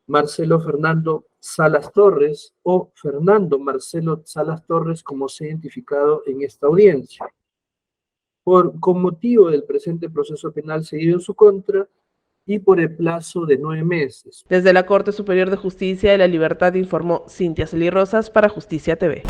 Marcelo Fernando Salas Torres o Fernando Marcelo Salas Torres, como se ha identificado en esta audiencia, con motivo del presente proceso penal seguido en su contra y por el plazo de 9 meses. Desde la Corte Superior de Justicia de la Libertad informó Cintia Sali Rosas para Justicia TV.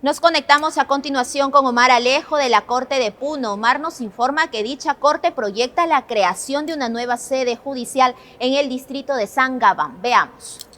Nos conectamos a continuación con Omar Alejo de la Corte de Puno. Omar nos informa que dicha corte proyecta la creación de una nueva sede judicial en el distrito de Sangabán. Veamos.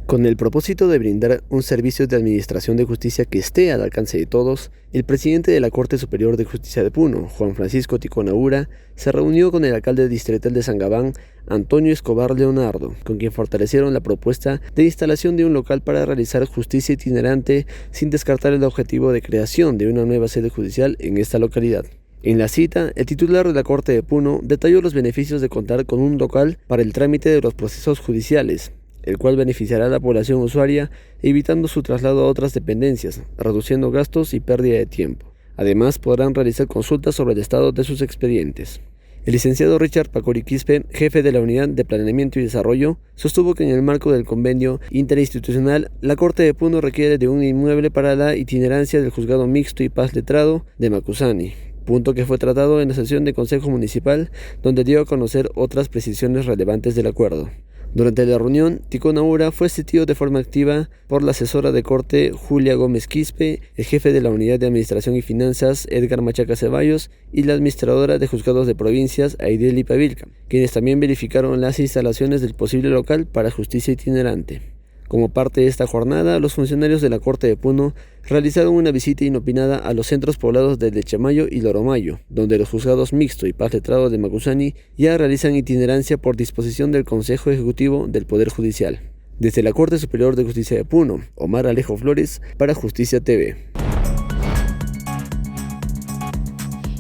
Con el propósito de brindar un servicio de administración de justicia que esté al alcance de todos, el presidente de la Corte Superior de Justicia de Puno, Juan Francisco Ticona Ura, se reunió con el alcalde distrital de Sangabán, Antonio Escobar Leonardo, con quien fortalecieron la propuesta de instalación de un local para realizar justicia itinerante, sin descartar el objetivo de creación de una nueva sede judicial en esta localidad. En la cita, el titular de la Corte de Puno detalló los beneficios de contar con un local para el trámite de los procesos judiciales, el cual beneficiará a la población usuaria, evitando su traslado a otras dependencias, reduciendo gastos y pérdida de tiempo. Además, podrán realizar consultas sobre el estado de sus expedientes. El licenciado Richard Pacori Quispe, jefe de la Unidad de Planeamiento y Desarrollo, sostuvo que en el marco del convenio interinstitucional, la Corte de Puno requiere de un inmueble para la itinerancia del Juzgado Mixto y Paz Letrado de Macusani, punto que fue tratado en la sesión de Consejo Municipal, donde dio a conocer otras precisiones relevantes del acuerdo. Durante la reunión, Ticón Aura fue asistido de forma activa por la asesora de corte Julia Gómez Quispe, el jefe de la Unidad de Administración y Finanzas Edgar Machaca Ceballos y la administradora de juzgados de provincias Aideli Pavilca, quienes también verificaron las instalaciones del posible local para justicia itinerante. Como parte de esta jornada, los funcionarios de la Corte de Puno realizaron una visita inopinada a los centros poblados de Lechamayo y Loromayo, donde los juzgados Mixto y Paz Letrado de Macusani ya realizan itinerancia por disposición del Consejo Ejecutivo del Poder Judicial. Desde la Corte Superior de Justicia de Puno, Omar Alejo Flores, para Justicia TV.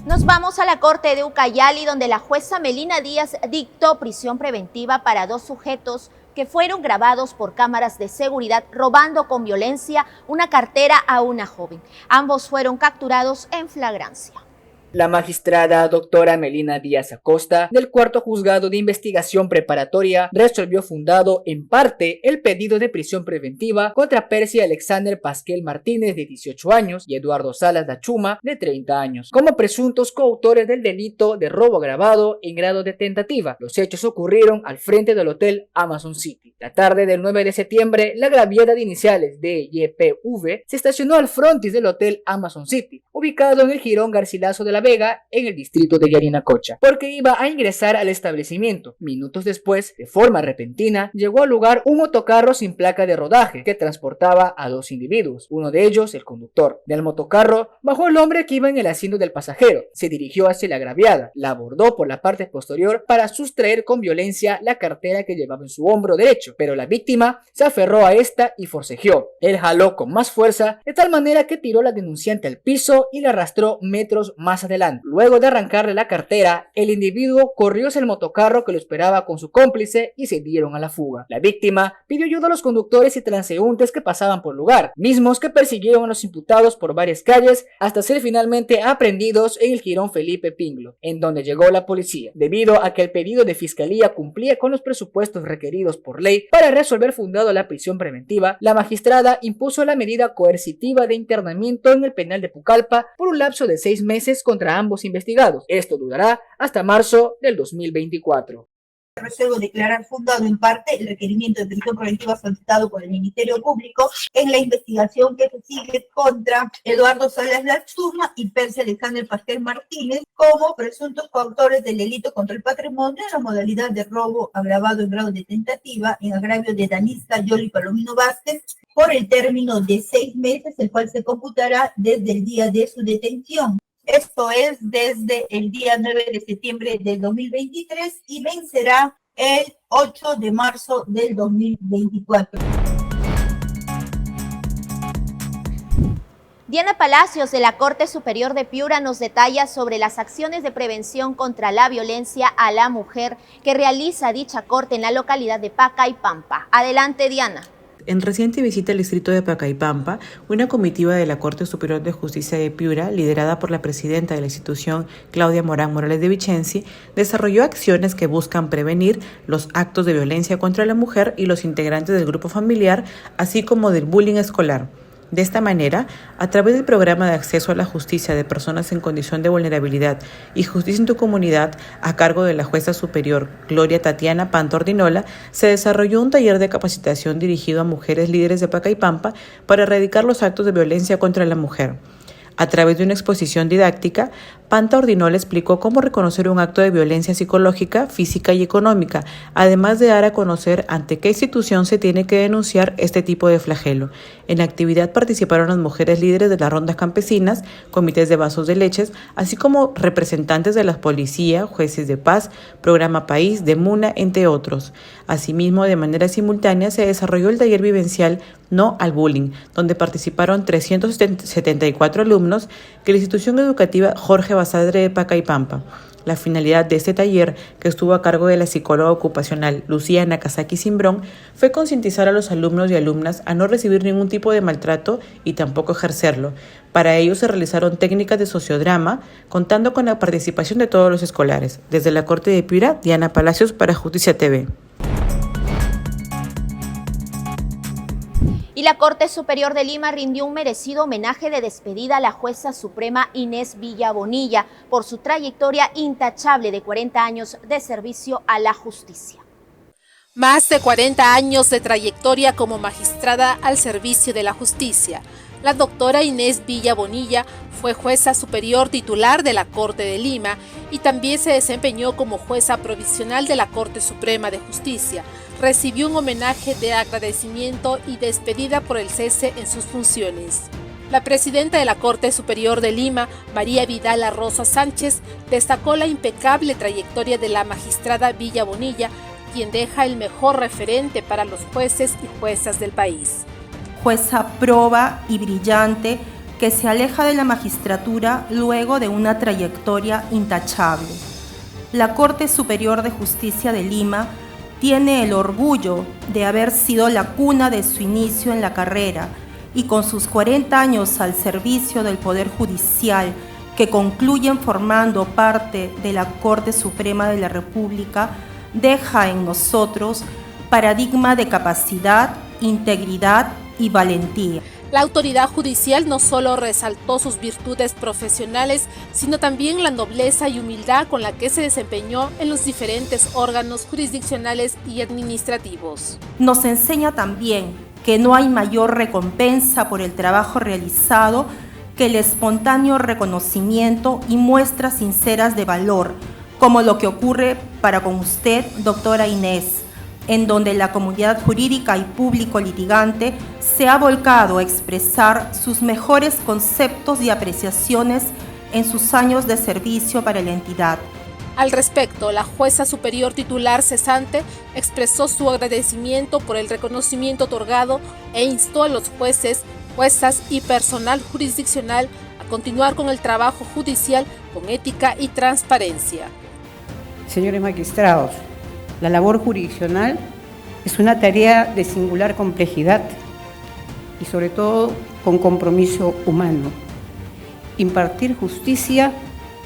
Nos vamos a la Corte de Ucayali, donde la jueza Melina Díaz dictó prisión preventiva para 2 sujetos que fueron grabados por cámaras de seguridad robando con violencia una cartera a una joven. Ambos fueron capturados en flagrancia. La magistrada doctora Melina Díaz Acosta, del Cuarto Juzgado de Investigación Preparatoria, resolvió fundado en parte el pedido de prisión preventiva contra Percy Alexander Pasquel Martínez, de 18 años, y Eduardo Salas Dachuma, de 30 años, como presuntos coautores del delito de robo agravado en grado de tentativa. Los hechos ocurrieron al frente del Hotel Amazon City. La tarde del 9 de septiembre, la agraviada de iniciales de YPV se estacionó al frontis del Hotel Amazon City, ubicado en el Jirón Garcilaso de la Vega, en el distrito de Yarinacocha, porque iba a ingresar al establecimiento. Minutos después, de forma repentina, llegó al lugar un motocarro sin placa de rodaje que transportaba a 2 individuos, uno de ellos el conductor. Del motocarro bajó el hombre que iba en el asiento del pasajero, se dirigió hacia la agraviada, la abordó por la parte posterior para sustraer con violencia la cartera que llevaba en su hombro derecho, pero la víctima se aferró a esta y forcejeó. Él jaló con más fuerza, de tal manera que tiró a la denunciante al piso y la arrastró metros más adelante. Luego de arrancarle la cartera, el individuo corrió hacia el motocarro que lo esperaba con su cómplice y se dieron a la fuga. La víctima pidió ayuda a los conductores y transeúntes que pasaban por el lugar, mismos que persiguieron a los imputados por varias calles hasta ser finalmente aprehendidos en el Jirón Felipe Pinglo, en donde llegó la policía. Debido a que el pedido de fiscalía cumplía con los presupuestos requeridos por ley para resolver fundado la prisión preventiva, la magistrada impuso la medida coercitiva de internamiento en el penal de Pucallpa por un lapso de 6 meses contra ambos investigados. Esto durará hasta marzo del 2024. Resuelvo declarar fundado en parte el requerimiento de prisión preventiva solicitado por el Ministerio Público en la investigación que se sigue contra Eduardo Salas Dachuma y Percy Alexander Pasquel Martínez como presuntos coautores del delito contra el patrimonio en la modalidad de robo agravado en grado de tentativa en agravio de Danisa Yoli Palomino Vázquez por el término de 6 meses, el cual se computará desde el día de su detención. Esto es desde el día 9 de septiembre del 2023 y vencerá el 8 de marzo del 2024. Diana Palacios, de la Corte Superior de Piura, nos detalla sobre las acciones de prevención contra la violencia a la mujer que realiza dicha corte en la localidad de Pacaypampa. Adelante, Diana. En reciente visita al distrito de Pacaypampa, una comitiva de la Corte Superior de Justicia de Piura, liderada por la presidenta de la institución, Claudia Morán Morales de Vicenzi, desarrolló acciones que buscan prevenir los actos de violencia contra la mujer y los integrantes del grupo familiar, así como del bullying escolar. De esta manera, a través del programa de acceso a la justicia de personas en condición de vulnerabilidad y justicia en tu comunidad, a cargo de la jueza superior Gloria Tatiana Pantordinola, se desarrolló un taller de capacitación dirigido a mujeres líderes de Pacaypampa para erradicar los actos de violencia contra la mujer. A través de una exposición didáctica, Pantordinola explicó cómo reconocer un acto de violencia psicológica, física y económica, además de dar a conocer ante qué institución se tiene que denunciar este tipo de flagelo. En la actividad participaron las mujeres líderes de las rondas campesinas, comités de vasos de leches, así como representantes de la policía, jueces de paz, Programa País, de MUNA, entre otros. Asimismo, de manera simultánea, se desarrolló el taller vivencial No al Bullying, donde participaron 374 alumnos que la institución educativa Jorge Basadre de Pacaypampa. La finalidad de este taller, que estuvo a cargo de la psicóloga ocupacional Lucía Nakazaki Simbrón, fue concientizar a los alumnos y alumnas a no recibir ningún tipo de maltrato y tampoco ejercerlo. Para ello se realizaron técnicas de sociodrama, contando con la participación de todos los escolares. Desde la Corte de Piura, Diana Palacios para Justicia TV. Y la Corte Superior de Lima rindió un merecido homenaje de despedida a la jueza suprema Inés Villa Bonilla por su trayectoria intachable de 40 años de servicio a la justicia. Más de 40 años de trayectoria como magistrada al servicio de la justicia. La doctora Inés Villa Bonilla fue jueza superior titular de la Corte de Lima y también se desempeñó como jueza provisional de la Corte Suprema de Justicia. Recibió un homenaje de agradecimiento y despedida por el cese en sus funciones. La presidenta de la Corte Superior de Lima, María Vidal Arroza Sánchez, destacó la impecable trayectoria de la magistrada Villa Bonilla, quien deja el mejor referente para los jueces y juezas del país. Jueza proba y brillante que se aleja de la magistratura luego de una trayectoria intachable. La Corte Superior de Justicia de Lima tiene el orgullo de haber sido la cuna de su inicio en la carrera y con sus 40 años al servicio del Poder Judicial, que concluyen formando parte de la Corte Suprema de la República, deja en nosotros paradigma de capacidad, integridad y valentía. La autoridad judicial no solo resaltó sus virtudes profesionales, sino también la nobleza y humildad con la que se desempeñó en los diferentes órganos jurisdiccionales y administrativos. Nos enseña también que no hay mayor recompensa por el trabajo realizado que el espontáneo reconocimiento y muestras sinceras de valor, como lo que ocurre para con usted, doctora Inés, en donde la comunidad jurídica y público litigante se ha volcado a expresar sus mejores conceptos y apreciaciones en sus años de servicio para la entidad. Al respecto, la jueza superior titular cesante expresó su agradecimiento por el reconocimiento otorgado e instó a los jueces, juezas y personal jurisdiccional a continuar con el trabajo judicial con ética y transparencia. Señores magistrados, la labor jurisdiccional es una tarea de singular complejidad y sobre todo con compromiso humano. Impartir justicia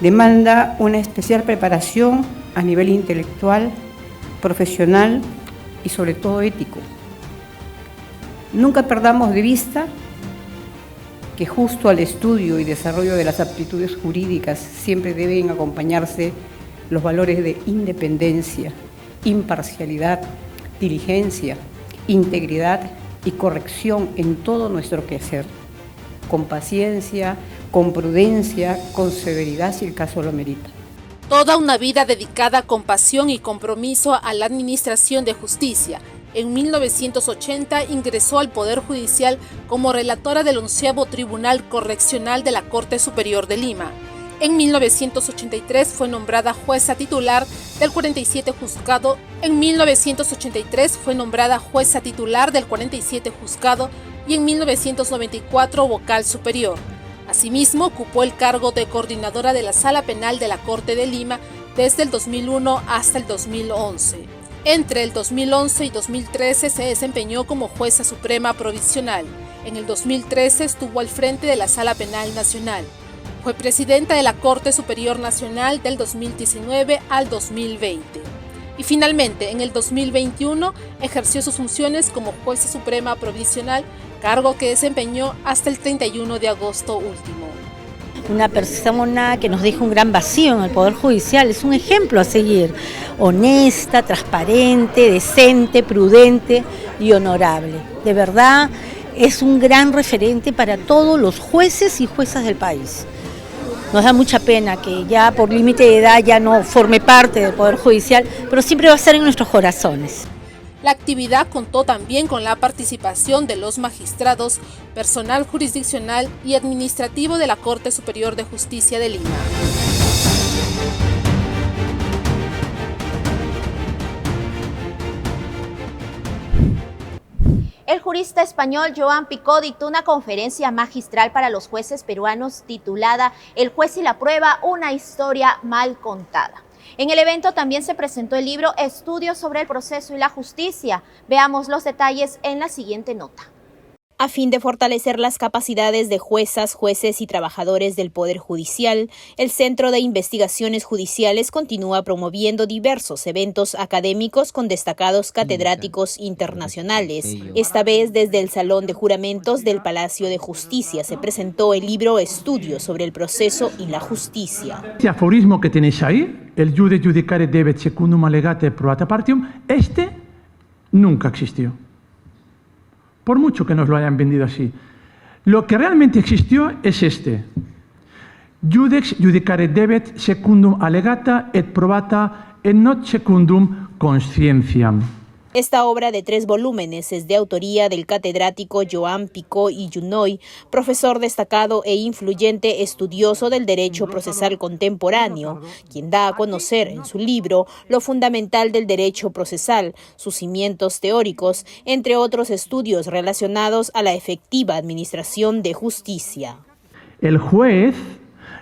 demanda una especial preparación a nivel intelectual, profesional y sobre todo ético. Nunca perdamos de vista que justo al estudio y desarrollo de las aptitudes jurídicas siempre deben acompañarse los valores de independencia, imparcialidad, diligencia, integridad y corrección en todo nuestro quehacer, con paciencia, con prudencia, con severidad si el caso lo merita. Toda una vida dedicada con pasión y compromiso a la administración de justicia. En 1980 ingresó al Poder Judicial como relatora del 11º Tribunal Correccional de la Corte Superior de Lima. En 1983 fue nombrada jueza titular del 47 juzgado. En 1983 fue nombrada jueza titular del 47 juzgado y en 1994 vocal superior. Asimismo, ocupó el cargo de coordinadora de la Sala Penal de la Corte de Lima desde el 2001 hasta el 2011. Entre el 2011 y 2013 se desempeñó como jueza suprema provisional. En el 2013 estuvo al frente de la Sala Penal Nacional. Fue presidenta de la Corte Superior Nacional del 2019 al 2020. Y finalmente, en el 2021, ejerció sus funciones como jueza suprema provisional, cargo que desempeñó hasta el 31 de agosto último. Una persona que nos deja un gran vacío en el Poder Judicial, es un ejemplo a seguir, honesta, transparente, decente, prudente y honorable. De verdad, es un gran referente para todos los jueces y juezas del país. Nos da mucha pena que ya por límite de edad ya no forme parte del Poder Judicial, pero siempre va a estar en nuestros corazones. La actividad contó también con la participación de los magistrados, personal jurisdiccional y administrativo de la Corte Superior de Justicia de Lima. El jurista español Joan Picó dictó una conferencia magistral para los jueces peruanos titulada El juez y la prueba, una historia mal contada. En el evento también se presentó el libro Estudios sobre el proceso y la justicia. Veamos los detalles en la siguiente nota. A fin de fortalecer las capacidades de juezas, jueces y trabajadores del Poder Judicial, el Centro de Investigaciones Judiciales continúa promoviendo diversos eventos académicos con destacados catedráticos internacionales. Esta vez, desde el Salón de Juramentos del Palacio de Justicia, se presentó el libro Estudios sobre el proceso y la justicia. Este aforismo que tenéis ahí, el jude judicare debet secundum allegate probata partium, este nunca existió. Por mucho que nos lo hayan vendido así. Lo que realmente existió es este. Judex judicare debet secundum allegata et probata et not secundum conscientiam. Esta obra de 3 volúmenes es de autoría del catedrático Joan Picó y Junoy, profesor destacado e influyente estudioso del derecho procesal contemporáneo, quien da a conocer en su libro lo fundamental del derecho procesal, sus cimientos teóricos, entre otros estudios relacionados a la efectiva administración de justicia. El juez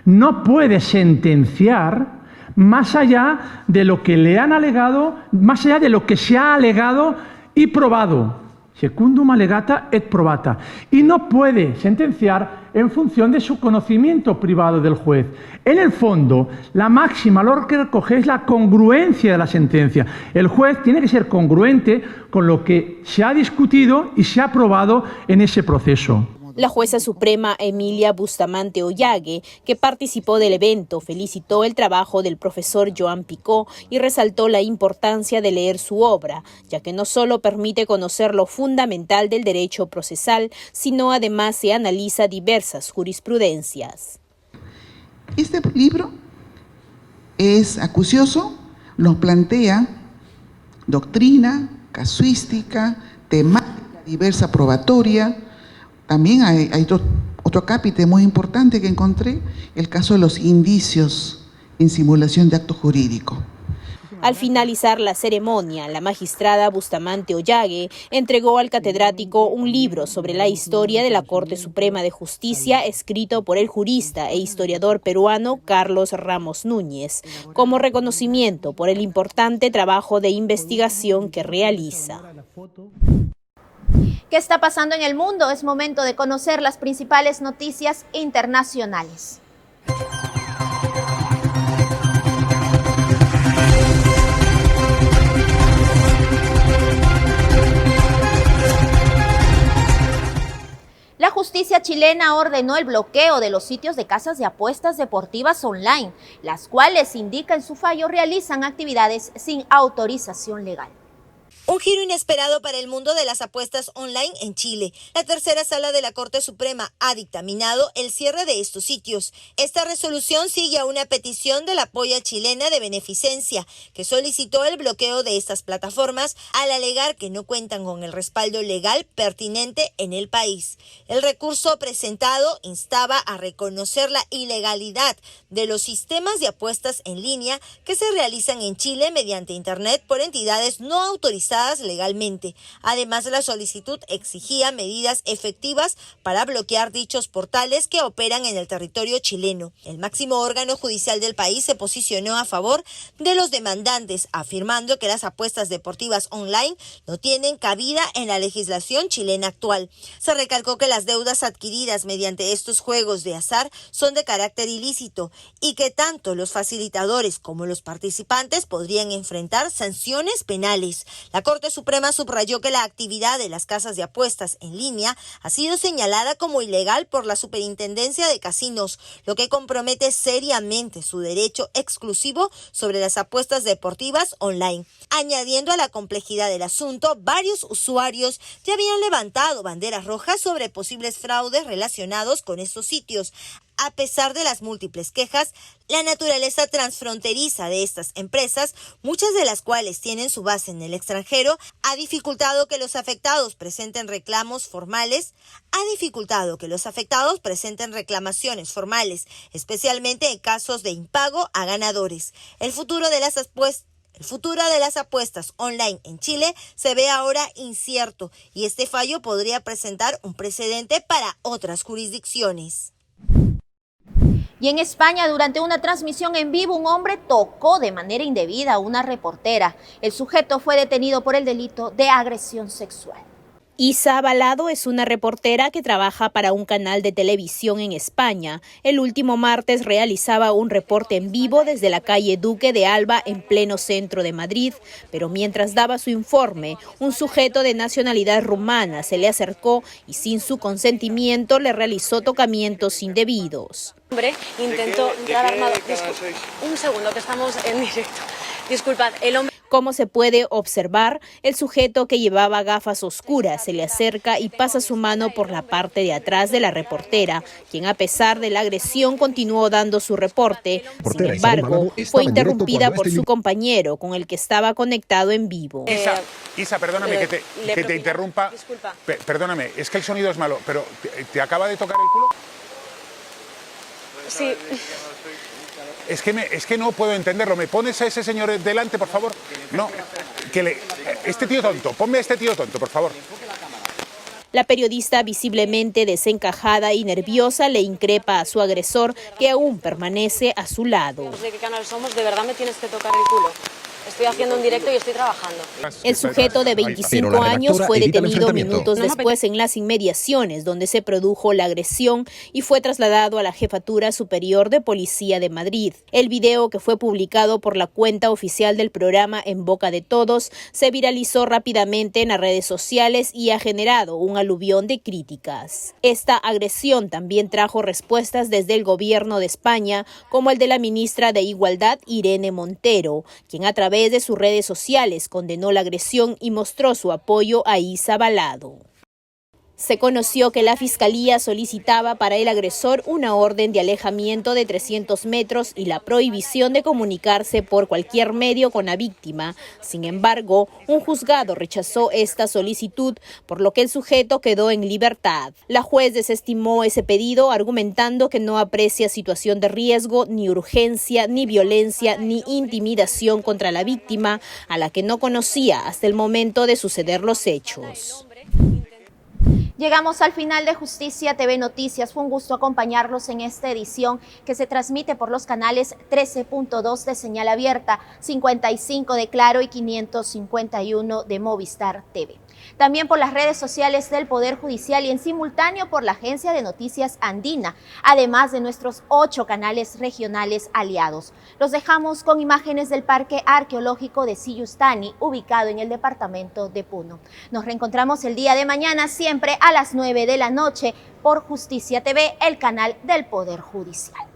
no puede sentenciar más allá de lo que le han alegado, más allá de lo que se ha alegado y probado. Secundum allegata et probata. Y no puede sentenciar en función de su conocimiento privado del juez. En el fondo, la máxima lo que recoge es la congruencia de la sentencia. El juez tiene que ser congruente con lo que se ha discutido y se ha probado en ese proceso. La jueza suprema Emilia Bustamante Ollague, que participó del evento, felicitó el trabajo del profesor Joan Picó y resaltó la importancia de leer su obra, ya que no solo permite conocer lo fundamental del derecho procesal, sino además se analiza diversas jurisprudencias. Este libro es acucioso, nos plantea doctrina, casuística, temática diversa probatoria. También hay otro cápite muy importante que encontré, el caso de los indicios en simulación de acto jurídico. Al finalizar la ceremonia, la magistrada Bustamante Ollague entregó al catedrático un libro sobre la historia de la Corte Suprema de Justicia escrito por el jurista e historiador peruano Carlos Ramos Núñez, como reconocimiento por el importante trabajo de investigación que realiza. ¿Qué está pasando en el mundo? Es momento de conocer las principales noticias internacionales. La justicia chilena ordenó el bloqueo de los sitios de casas de apuestas deportivas online, las cuales, indica en su fallo, realizan actividades sin autorización legal. Un giro inesperado para el mundo de las apuestas online en Chile. La tercera sala de la Corte Suprema ha dictaminado el cierre de estos sitios. Esta resolución sigue a una petición de la Polla Chilena de Beneficencia, que solicitó el bloqueo de estas plataformas al alegar que no cuentan con el respaldo legal pertinente en el país. El recurso presentado instaba a reconocer la ilegalidad de los sistemas de apuestas en línea que se realizan en Chile mediante Internet por entidades no autorizadas legalmente. Además, la solicitud exigía medidas efectivas para bloquear dichos portales que operan en el territorio chileno. El máximo órgano judicial del país se posicionó a favor de los demandantes, afirmando que las apuestas deportivas online no tienen cabida en la legislación chilena actual. Se recalcó que las deudas adquiridas mediante estos juegos de azar son de carácter ilícito y que tanto los facilitadores como los participantes podrían enfrentar sanciones penales. La Corte Suprema subrayó que la actividad de las casas de apuestas en línea ha sido señalada como ilegal por la Superintendencia de Casinos, lo que compromete seriamente su derecho exclusivo sobre las apuestas deportivas online. Añadiendo a la complejidad del asunto, varios usuarios ya habían levantado banderas rojas sobre posibles fraudes relacionados con estos sitios. A pesar de las múltiples quejas, la naturaleza transfronteriza de estas empresas, muchas de las cuales tienen su base en el extranjero, ha dificultado que los afectados presenten reclamaciones especialmente en casos de impago a ganadores. El futuro de las El futuro de las apuestas online en Chile se ve ahora incierto y este fallo podría presentar un precedente para otras jurisdicciones. Y en España, durante una transmisión en vivo, un hombre tocó de manera indebida a una reportera. El sujeto fue detenido por el delito de agresión sexual. Isa Abalado es una reportera que trabaja para un canal de televisión en España. El último martes realizaba un reporte en vivo desde la calle Duque de Alba en pleno centro de Madrid, pero mientras daba su informe, un sujeto de nacionalidad rumana se le acercó y sin su consentimiento le realizó tocamientos indebidos. Hombre, intentó entrar armado. Un segundo, que estamos en directo. Disculpad, el hombre... Como se puede observar, el sujeto que llevaba gafas oscuras se le acerca y pasa su mano por la parte de atrás de la reportera, quien a pesar de la agresión continuó dando su reporte. Sin embargo, fue interrumpida por su compañero con el que estaba conectado en vivo. Isa, perdóname que te interrumpa. Disculpa. Perdóname, es que el sonido es malo, pero ¿te acaba de tocar el culo? Sí. Es que no puedo entenderlo. ¿Me pones a ese señor delante, por favor? No, este tío tonto, ponme a este tío tonto, por favor. La periodista, visiblemente desencajada y nerviosa, le increpa a su agresor, que aún permanece a su lado. ¿De qué canal somos? ¿De verdad me tienes que tocar el culo? Estoy haciendo un directo y estoy trabajando. El sujeto de 25 años fue detenido minutos después en las inmediaciones donde se produjo la agresión y fue trasladado a la Jefatura Superior de Policía de Madrid. El video, que fue publicado por la cuenta oficial del programa En Boca de Todos, se viralizó rápidamente en las redes sociales y ha generado un aluvión de críticas. Esta agresión también trajo respuestas desde el gobierno de España, como el de la ministra de Igualdad, Irene Montero, quien a través de sus redes sociales condenó la agresión y mostró su apoyo a Isa Abalado. Se conoció que la Fiscalía solicitaba para el agresor una orden de alejamiento de 300 metros y la prohibición de comunicarse por cualquier medio con la víctima. Sin embargo, un juzgado rechazó esta solicitud, por lo que el sujeto quedó en libertad. La juez desestimó ese pedido, argumentando que no aprecia situación de riesgo, ni urgencia, ni violencia, ni intimidación contra la víctima, a la que no conocía hasta el momento de suceder los hechos. Llegamos al final de Justicia TV Noticias. Fue un gusto acompañarlos en esta edición que se transmite por los canales 13.2 de señal abierta, 55 de Claro y 551 de Movistar TV. También por las redes sociales del Poder Judicial y en simultáneo por la Agencia de Noticias Andina, además de nuestros 8 canales regionales aliados. Los dejamos con imágenes del Parque Arqueológico de Sillustani, ubicado en el departamento de Puno. Nos reencontramos el día de mañana, siempre a las 9 de la noche, por Justicia TV, el canal del Poder Judicial.